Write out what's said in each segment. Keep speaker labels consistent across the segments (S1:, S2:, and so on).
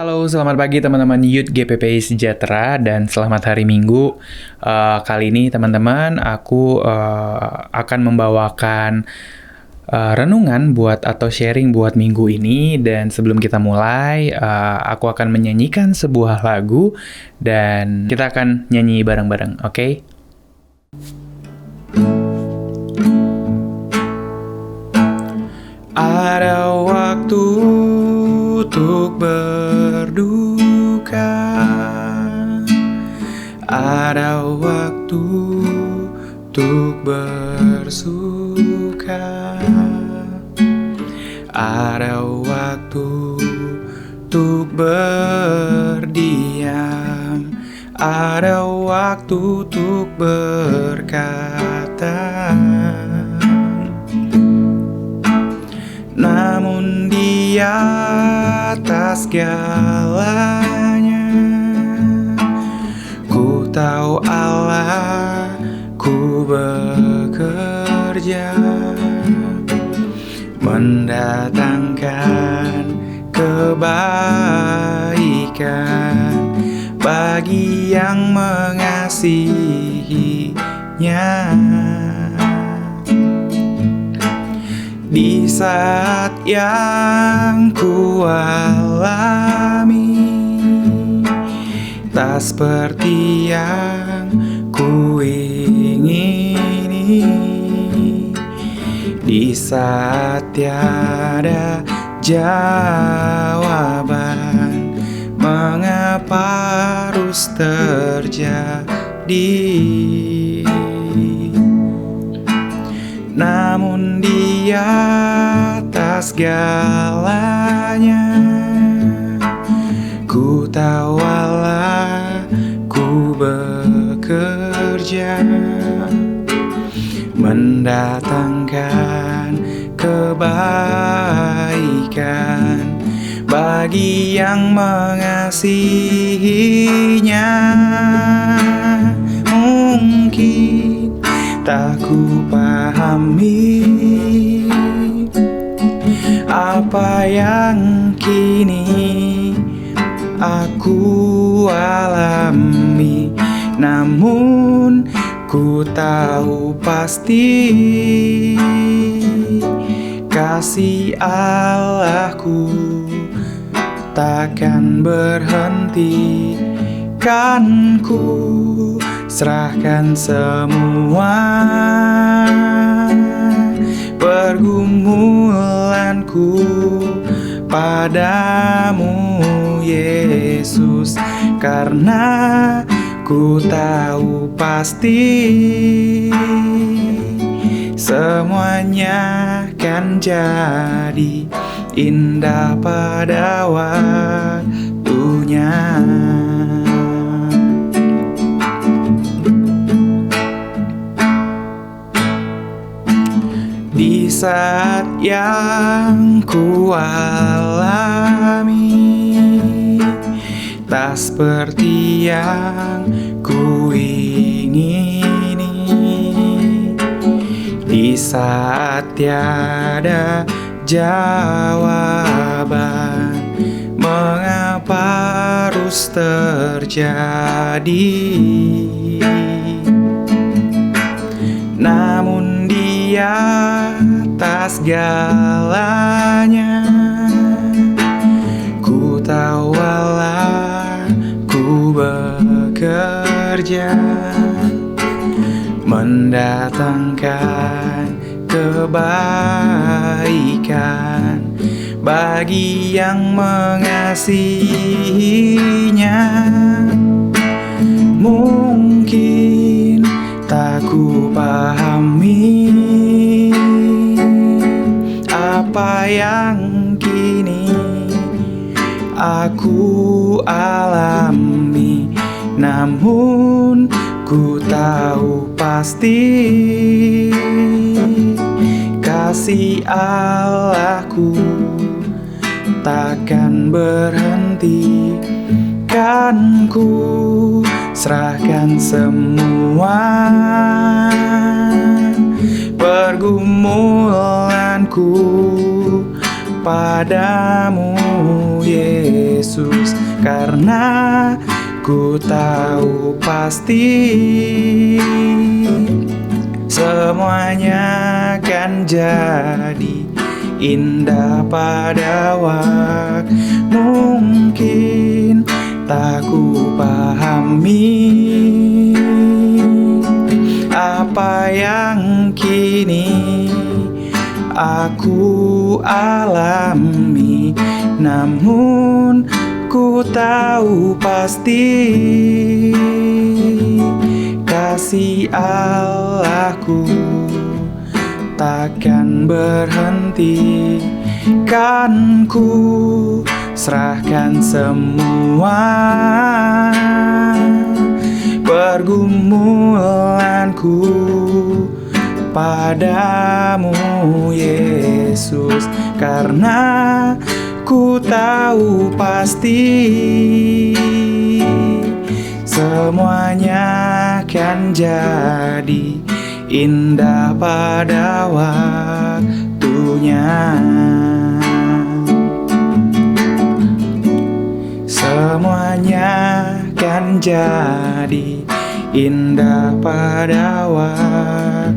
S1: Halo, selamat pagi teman-teman Youth GPPI Sejahtera dan selamat hari Minggu. Kali ini teman-teman aku akan membawakan renungan atau sharing buat minggu ini. Dan sebelum kita mulai, aku akan menyanyikan sebuah lagu dan kita akan nyanyi bareng-bareng, oke? Ada waktu untuk berduka, ada waktu untuk bersuka, ada waktu untuk berdiam, ada waktu untuk berkata. Namun di atas segalanya, ku tahu Allah, ku bekerja mendatangkan kebaikan bagi yang mengasihinya. Di saat yang ku alami tak seperti yang ku ingini, di saat tiada jawaban mengapa harus terjadi. Namun di atas segalanya, ku tahu Allah, ku bekerja mendatangkan kebaikan bagi yang mengasihinya. Mungkin tak ku pahami apa yang kini aku alami, namun ku tahu pasti kasih Allahku takkan berhenti. Kan ku serahkan semua pergumulanku padamu Yesus, karena ku tahu pasti semuanya kan jadi indah pada waktunya. Di saat yang ku alami tak seperti yang ku ingini, di saat tiada jawaban mengapa harus terjadi. Namun di atas segalanya, ku tahu Allah, ku bekerja mendatangkan kebaikan bagi yang mengasihinya. Mungkin tak ku pahami apa yang kini aku alami, namun ku tahu pasti kasih Allahku takkan berhenti. Kan ku serahkan semua pergumulanku padamu Yesus, karena ku tahu pasti semuanya kan jadi indah pada waktu. Mungkin tak ku pahami apa yang kini aku alami, namun ku tahu pasti kasih Allahku takkan berhenti. Kan ku serahkan semua pergumulanku padamu Yesus, karena ku tahu pasti semuanya kan jadi indah pada waktunya. Semuanya kan jadi indah pada waktunya.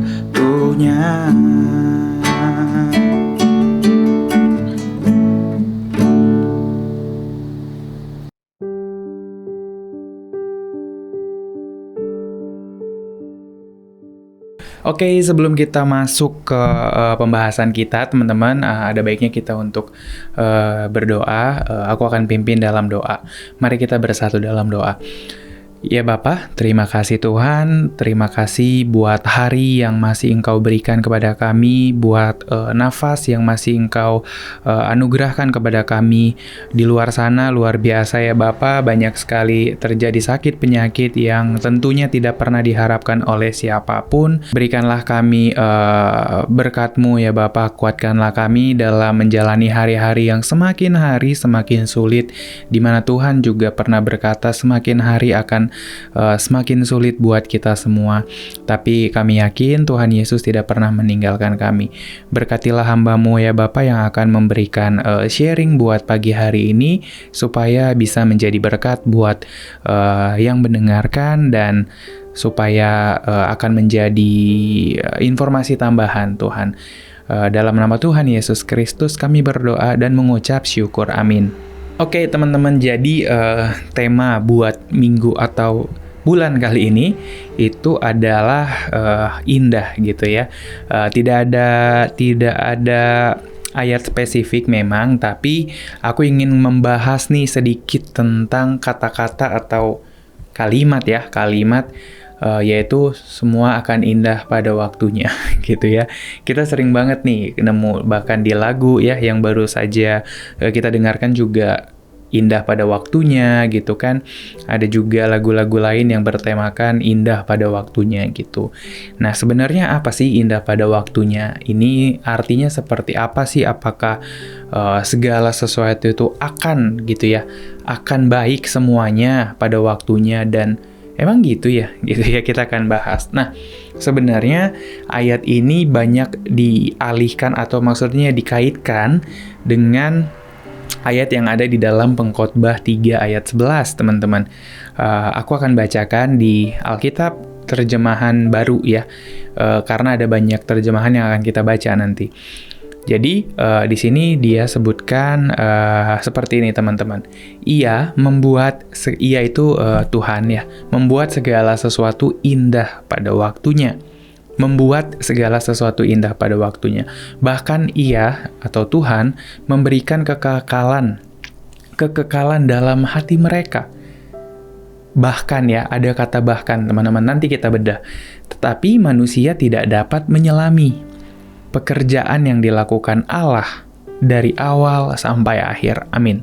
S1: Oke, sebelum kita masuk ke pembahasan kita, teman-teman, ada baiknya kita untuk berdoa. Aku akan pimpin dalam doa. Mari kita bersatu dalam doa. Ya Bapa, terima kasih Tuhan, terima kasih buat hari yang masih Engkau berikan kepada kami, buat nafas yang masih Engkau anugerahkan kepada kami. Di luar sana luar biasa ya Bapa, banyak sekali terjadi sakit penyakit yang tentunya tidak pernah diharapkan oleh siapapun. Berikanlah kami berkat-Mu ya Bapa, kuatkanlah kami dalam menjalani hari-hari yang semakin hari semakin sulit, di mana Tuhan juga pernah berkata semakin hari akan semakin sulit buat kita semua. Tapi kami yakin Tuhan Yesus tidak pernah meninggalkan kami. Berkatilah hamba-Mu ya Bapa yang akan memberikan sharing buat pagi hari ini, supaya bisa menjadi berkat buat yang mendengarkan, dan supaya akan menjadi informasi tambahan Tuhan. Dalam nama Tuhan Yesus Kristus kami berdoa dan mengucap syukur. Amin. Oke teman-teman, jadi tema buat minggu atau bulan kali ini itu adalah indah gitu ya. Tidak ada ayat spesifik memang, tapi aku ingin membahas nih sedikit tentang kata-kata atau kalimat yaitu semua akan indah pada waktunya gitu ya. Kita sering banget nih nemu bahkan di lagu ya yang baru saja kita dengarkan juga indah pada waktunya gitu kan. Ada juga lagu-lagu lain yang bertemakan indah pada waktunya gitu. Nah, sebenarnya apa sih indah pada waktunya? Ini artinya seperti apa sih? Apakah segala sesuatu itu akan gitu ya, akan baik semuanya pada waktunya, dan emang gitu ya kita akan bahas. Nah, sebenarnya ayat ini banyak dialihkan atau maksudnya dikaitkan dengan ayat yang ada di dalam Pengkhotbah 3 ayat 11, teman-teman. Aku akan bacakan di Alkitab terjemahan baru ya, karena ada banyak terjemahan yang akan kita baca nanti. Jadi di sini dia sebutkan seperti ini teman-teman. Ia itu Tuhan ya, membuat segala sesuatu indah pada waktunya. Membuat segala sesuatu indah pada waktunya. Bahkan Ia atau Tuhan memberikan kekekalan dalam hati mereka. Bahkan ya, ada kata bahkan teman-teman, nanti kita bedah. Tetapi manusia tidak dapat menyelami pekerjaan yang dilakukan Allah dari awal sampai akhir. Amin.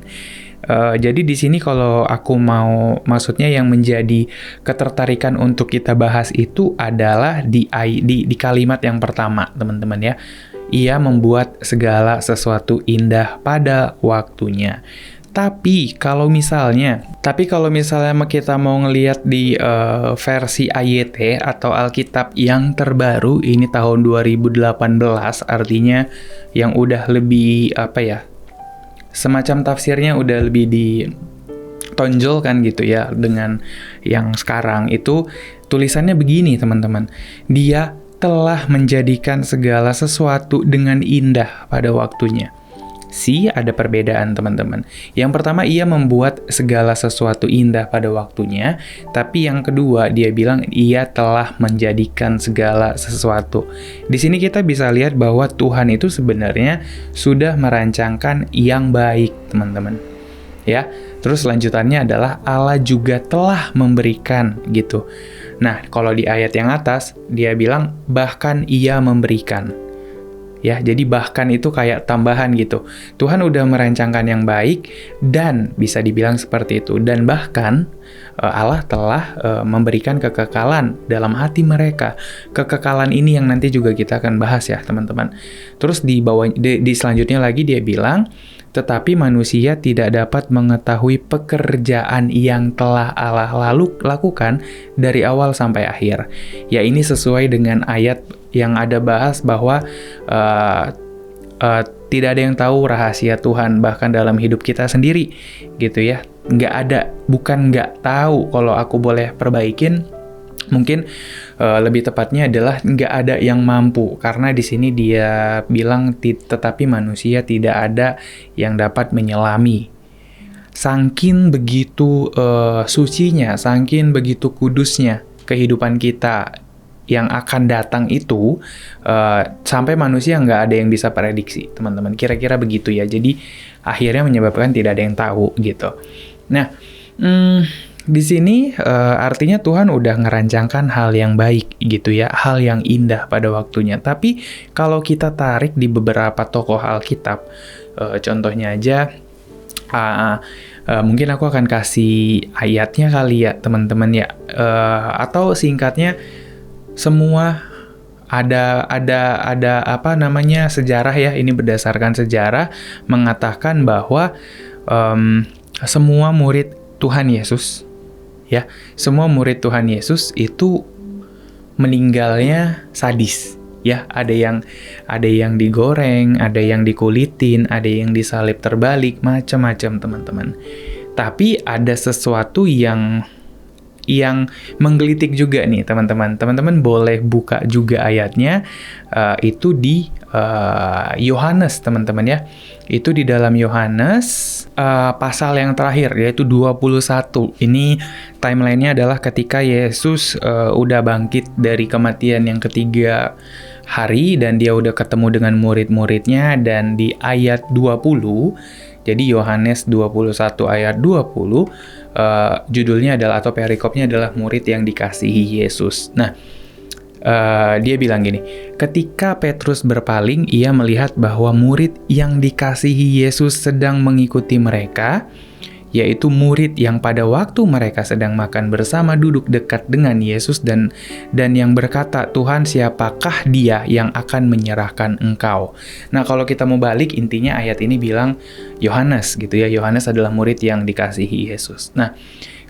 S1: Jadi di sini kalau aku mau, maksudnya yang menjadi ketertarikan untuk kita bahas itu adalah di kalimat yang pertama, teman-teman ya. Ia membuat segala sesuatu indah pada waktunya. Tapi kalau misalnya kita mau ngelihat di versi AYT atau Alkitab yang terbaru, ini tahun 2018, artinya yang udah lebih semacam tafsirnya udah lebih tonjolkan gitu ya dengan yang sekarang itu tulisannya begini teman-teman. Dia telah menjadikan segala sesuatu dengan indah pada waktunya. Ada perbedaan teman-teman. Yang pertama, ia membuat segala sesuatu indah pada waktunya, tapi yang kedua dia bilang ia telah menjadikan segala sesuatu. Di sini kita bisa lihat bahwa Tuhan itu sebenarnya sudah merancangkan yang baik, teman-teman. Ya, terus lanjutannya adalah Allah juga telah memberikan gitu. Nah, kalau di ayat yang atas dia bilang bahkan ia memberikan. Ya, jadi bahkan itu kayak tambahan gitu. Tuhan udah merancangkan yang baik dan bisa dibilang seperti itu. Dan bahkan Allah telah memberikan kekekalan dalam hati mereka. Kekekalan ini yang nanti juga kita akan bahas ya, teman-teman. Terus di selanjutnya lagi dia bilang, tetapi manusia tidak dapat mengetahui pekerjaan yang telah Allah lakukan dari awal sampai akhir. Ya, ini sesuai dengan ayat yang ada bahas bahwa tidak ada yang tahu rahasia Tuhan bahkan dalam hidup kita sendiri gitu ya. Bukan nggak tahu, kalau aku boleh perbaikin mungkin lebih tepatnya adalah nggak ada yang mampu, karena di sini dia bilang tetapi manusia tidak ada yang dapat menyelami. Saking begitu sucinya, saking begitu kudusnya kehidupan kita yang akan datang itu, sampai manusia nggak ada yang bisa prediksi, teman-teman. Kira-kira begitu ya. Jadi akhirnya menyebabkan tidak ada yang tahu gitu. Nah, di sini artinya Tuhan udah ngerancangkan hal yang baik gitu ya, hal yang indah pada waktunya. Tapi kalau kita tarik di beberapa tokoh Alkitab, contohnya aja, mungkin aku akan kasih ayatnya kali ya teman-teman ya, atau singkatnya semua ada apa namanya sejarah ya, ini berdasarkan sejarah mengatakan bahwa semua murid Tuhan Yesus ya, semua murid Tuhan Yesus itu meninggalnya sadis ya, ada yang digoreng, ada yang dikulitin, ada yang disalib terbalik, macam-macam teman-teman. Tapi ada sesuatu yang menggelitik juga nih teman-teman. Teman-teman boleh buka juga ayatnya, itu di Yohanes teman-teman ya. Itu di dalam Yohanes pasal yang terakhir yaitu 21. Ini timelinenya adalah ketika Yesus udah bangkit dari kematian yang ketiga hari dan dia udah ketemu dengan murid-muridnya, dan di ayat 20, jadi Yohanes 21 ayat 20, judulnya adalah atau perikopnya adalah murid yang dikasihi Yesus. Nah, dia bilang gini, ketika Petrus berpaling, ia melihat bahwa murid yang dikasihi Yesus sedang mengikuti mereka, yaitu murid yang pada waktu mereka sedang makan bersama duduk dekat dengan Yesus dan yang berkata, Tuhan, siapakah dia yang akan menyerahkan engkau? Nah, kalau kita mau balik, intinya ayat ini bilang Yohanes gitu ya, Yohanes adalah murid yang dikasihi Yesus. Nah,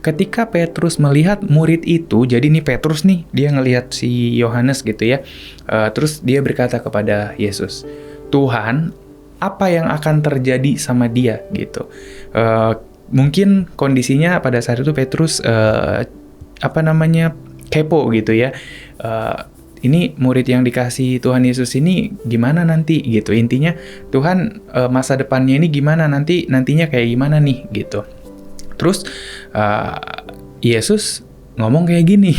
S1: ketika Petrus melihat murid itu, jadi nih Petrus nih, dia ngelihat si Yohanes gitu ya, terus dia berkata kepada Yesus, Tuhan, apa yang akan terjadi sama dia gitu? Mungkin kondisinya pada saat itu Petrus kepo gitu ya. Ini murid yang dikasih Tuhan Yesus ini gimana nanti gitu. Intinya Tuhan, masa depannya ini gimana nantinya kayak gimana nih gitu. Terus Yesus ngomong kayak gini,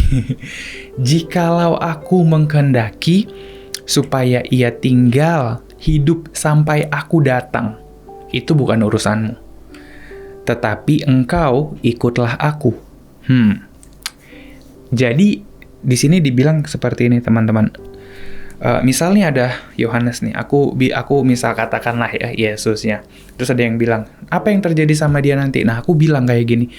S1: jikalau aku mengkehendaki supaya ia tinggal hidup sampai aku datang, itu bukan urusanmu. Tetapi engkau ikutlah aku. Jadi di sini dibilang seperti ini teman-teman. Misalnya ada Yohanes nih, aku misal katakanlah ya Yesusnya. Terus ada yang bilang, apa yang terjadi sama dia nanti? Nah, aku bilang kayak gini,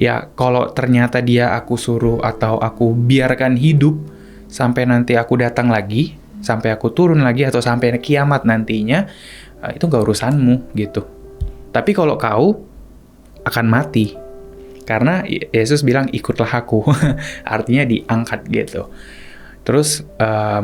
S1: ya kalau ternyata dia aku suruh atau aku biarkan hidup sampai nanti aku datang lagi, sampai aku turun lagi atau sampai kiamat nantinya, itu gak urusanmu gitu. Tapi kalau kau akan mati, karena Yesus bilang ikutlah aku, artinya diangkat gitu. Terus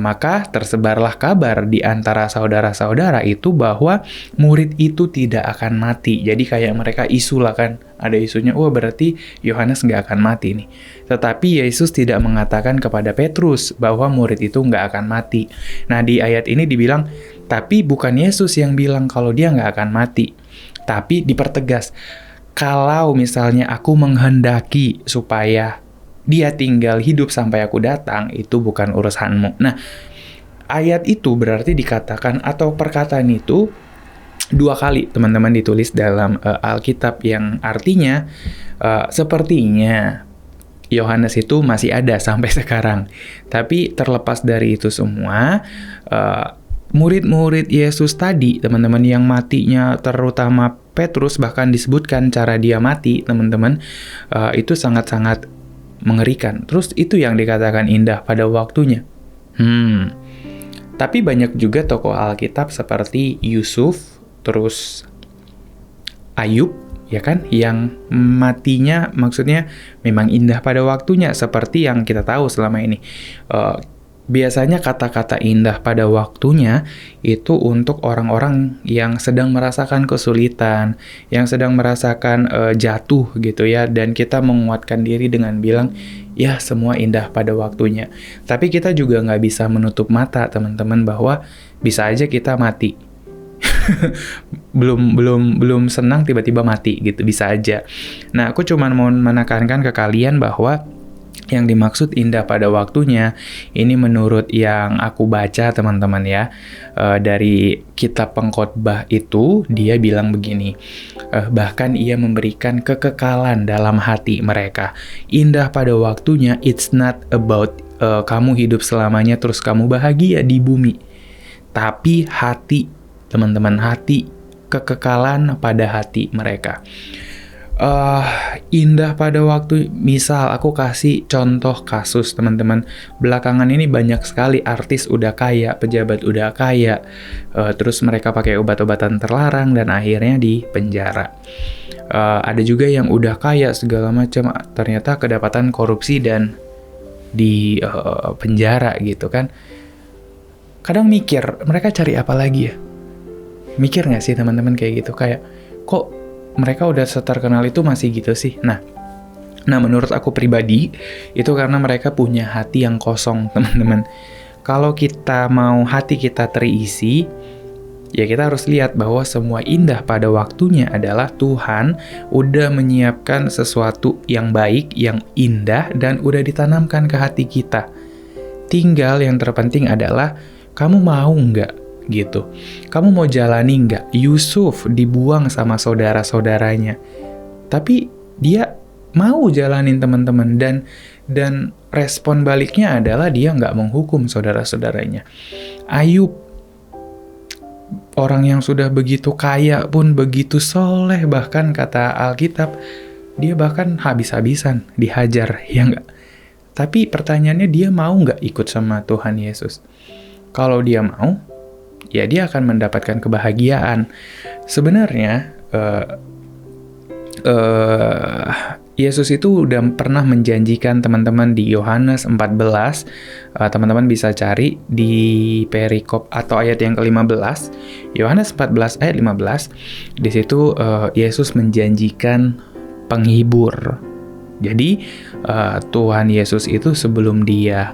S1: maka tersebarlah kabar di antara saudara-saudara itu bahwa murid itu tidak akan mati. Jadi kayak mereka isu lah kan, ada isunya, wah berarti Yohanes nggak akan mati nih. Tetapi Yesus tidak mengatakan kepada Petrus bahwa murid itu nggak akan mati. Nah di ayat ini dibilang, tapi bukan Yesus yang bilang kalau dia nggak akan mati. Tapi dipertegas, kalau misalnya aku menghendaki supaya dia tinggal hidup sampai aku datang, itu bukan urusanmu. Nah, ayat itu berarti dikatakan atau perkataan itu 2 kali teman-teman ditulis dalam Alkitab yang artinya sepertinya Yohanes itu masih ada sampai sekarang. Tapi terlepas dari itu semua, murid-murid Yesus tadi, teman-teman yang matinya terutama Petrus, bahkan disebutkan cara dia mati, teman-teman, itu sangat-sangat mengerikan. Terus itu yang dikatakan indah pada waktunya. Tapi banyak juga tokoh Alkitab seperti Yusuf, terus Ayub, ya kan, yang matinya maksudnya memang indah pada waktunya, seperti yang kita tahu selama ini. Biasanya kata-kata indah pada waktunya itu untuk orang-orang yang sedang merasakan kesulitan, yang sedang merasakan jatuh gitu ya, dan kita menguatkan diri dengan bilang, ya semua indah pada waktunya. Tapi kita juga nggak bisa menutup mata teman-teman bahwa bisa aja kita mati. belum senang tiba-tiba mati gitu, bisa aja. Nah, aku cuma mau menekankan ke kalian bahwa yang dimaksud indah pada waktunya, ini menurut yang aku baca teman-teman ya, dari kitab Pengkhotbah itu, dia bilang begini, bahkan ia memberikan kekekalan dalam hati mereka. Indah pada waktunya, it's not about kamu hidup selamanya terus kamu bahagia di bumi. Tapi hati, teman-teman, hati, kekekalan pada hati mereka. Indah pada waktu, misal aku kasih contoh kasus teman-teman, belakangan ini banyak sekali artis udah kaya, pejabat udah kaya, terus mereka pakai obat-obatan terlarang dan akhirnya di penjara. Ada juga yang udah kaya segala macam, ternyata kedapatan korupsi dan di penjara gitu kan. Kadang mikir, mereka cari apa lagi ya? Mikir nggak sih teman-teman kayak gitu, kayak kok mereka udah seterkenal itu masih gitu sih. Nah, menurut aku pribadi, itu karena mereka punya hati yang kosong, teman-teman. Kalau kita mau hati kita terisi, ya kita harus lihat bahwa semua indah pada waktunya adalah Tuhan udah menyiapkan sesuatu yang baik, yang indah, dan udah ditanamkan ke hati kita. Tinggal yang terpenting adalah, kamu mau nggak? Gitu. Kamu mau jalani nggak? Yusuf dibuang sama saudara-saudaranya, tapi dia mau jalanin teman-teman, dan respon baliknya adalah dia nggak menghukum saudara-saudaranya. Ayub, orang yang sudah begitu kaya pun begitu soleh, bahkan kata Alkitab dia bahkan habis-habisan dihajar, ya nggak? Tapi pertanyaannya, dia mau nggak ikut sama Tuhan Yesus? Kalau dia mau, ya dia akan mendapatkan kebahagiaan. Sebenarnya Yesus itu udah pernah menjanjikan teman-teman di Yohanes 14, teman-teman bisa cari di perikop atau ayat yang ke-15, Yohanes 14 ayat 15, di situ Yesus menjanjikan penghibur. Jadi Tuhan Yesus itu sebelum dia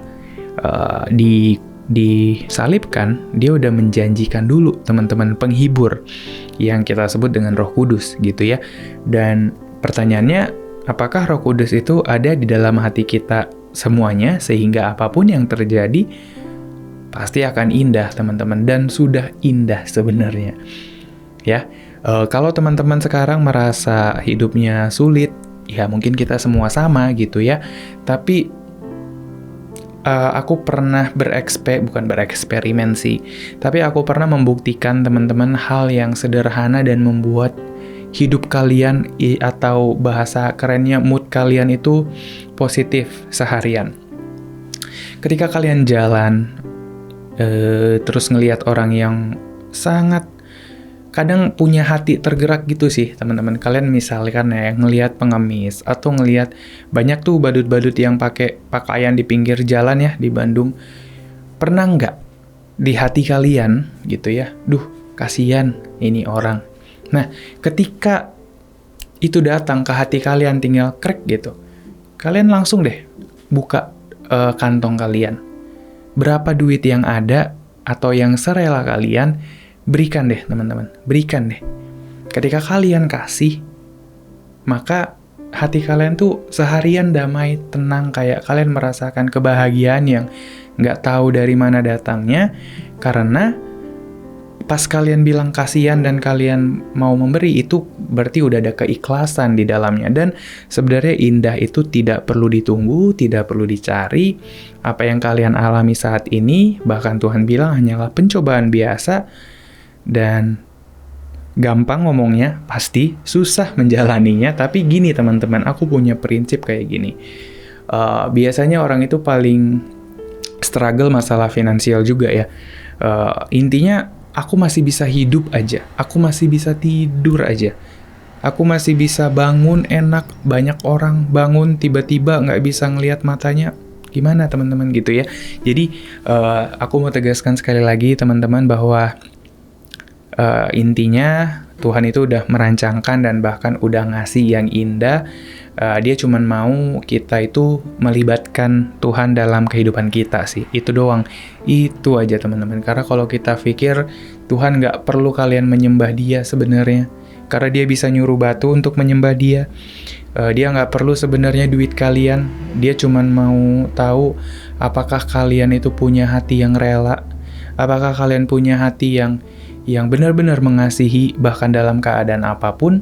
S1: disalibkan, dia udah menjanjikan dulu teman-teman penghibur yang kita sebut dengan Roh Kudus gitu ya. Dan pertanyaannya, apakah Roh Kudus itu ada di dalam hati kita semuanya sehingga apapun yang terjadi pasti akan indah teman-teman, dan sudah indah sebenarnya ya. Kalau teman-teman sekarang merasa hidupnya sulit, ya mungkin kita semua sama gitu ya, tapi aku pernah bukan bereksperimen sih, tapi aku pernah membuktikan teman-teman hal yang sederhana dan membuat hidup kalian atau bahasa kerennya mood kalian itu positif seharian. Ketika kalian jalan, terus ngelihat orang yang sangat kadang punya hati tergerak gitu sih teman-teman. Kalian misalkan ya ngelihat pengemis atau ngelihat banyak tuh badut-badut yang pakai pakaian di pinggir jalan ya di Bandung. Pernah nggak di hati kalian gitu ya, duh kasihan ini orang. Nah, ketika itu datang ke hati kalian tinggal krek gitu, kalian langsung deh buka kantong kalian. Berapa duit yang ada atau yang serela kalian, berikan deh teman-teman, berikan deh. Ketika kalian kasih, maka hati kalian tuh seharian damai, tenang, kayak kalian merasakan kebahagiaan yang nggak tahu dari mana datangnya, karena pas kalian bilang kasihan dan kalian mau memberi, itu berarti udah ada keikhlasan di dalamnya. Dan sebenarnya indah itu tidak perlu ditunggu, tidak perlu dicari. Apa yang kalian alami saat ini, bahkan Tuhan bilang hanyalah pencobaan biasa, dan gampang ngomongnya, pasti susah menjalaninya. Tapi gini teman-teman, aku punya prinsip kayak gini. Biasanya orang itu paling struggle masalah finansial juga ya. Intinya, aku masih bisa hidup aja, aku masih bisa tidur aja, aku masih bisa bangun enak. Banyak orang bangun tiba-tiba nggak bisa ngelihat matanya, gimana teman-teman gitu ya. Jadi aku mau tegaskan sekali lagi teman-teman bahwa intinya Tuhan itu udah merancangkan dan bahkan udah ngasih yang indah. Dia cuman mau kita itu melibatkan Tuhan dalam kehidupan kita sih. Itu doang. Itu aja teman-teman. Karena kalau kita pikir Tuhan nggak perlu kalian menyembah dia sebenarnya, karena dia bisa nyuruh batu untuk menyembah dia. Dia nggak perlu sebenarnya duit kalian. Dia cuman mau tahu apakah kalian itu punya hati yang rela, apakah kalian punya hati yang benar-benar mengasihi bahkan dalam keadaan apapun.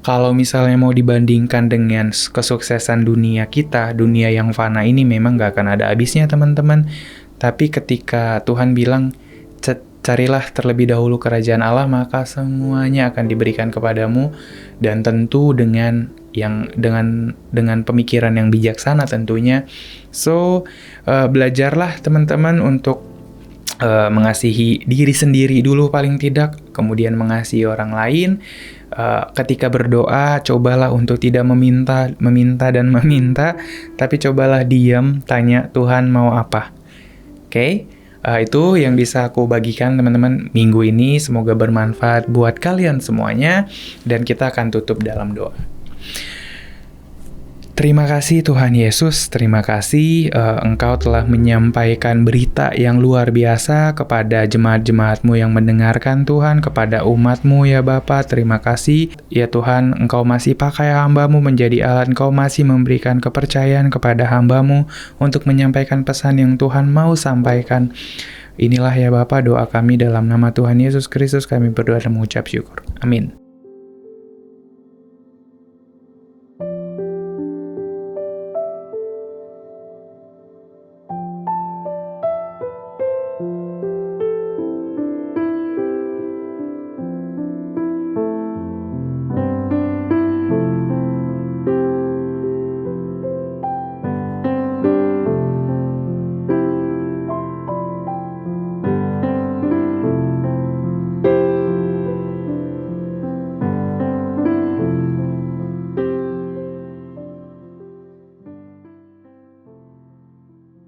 S1: Kalau misalnya mau dibandingkan dengan kesuksesan dunia kita, dunia yang fana ini memang gak akan ada habisnya teman-teman. Tapi ketika Tuhan bilang, carilah terlebih dahulu kerajaan Allah, maka semuanya akan diberikan kepadamu. Dan tentu dengan pemikiran yang bijaksana tentunya. So, belajarlah teman-teman untuk mengasihi diri sendiri dulu paling tidak, kemudian mengasihi orang lain. Ketika berdoa, cobalah untuk tidak meminta, tapi cobalah diam, tanya Tuhan mau apa. Oke? Itu yang bisa aku bagikan teman-teman minggu ini. Semoga bermanfaat buat kalian semuanya, dan kita akan tutup dalam doa. Terima kasih Tuhan Yesus, terima kasih Engkau telah menyampaikan berita yang luar biasa kepada jemaat-jemaat-Mu yang mendengarkan Tuhan, kepada umat-Mu ya Bapa. Terima kasih ya Tuhan, Engkau masih pakai hamba-Mu menjadi alat, Engkau masih memberikan kepercayaan kepada hamba-Mu untuk menyampaikan pesan yang Tuhan mau sampaikan. Inilah ya Bapa doa kami dalam nama Tuhan Yesus Kristus, kami berdoa dan mengucap syukur. Amin.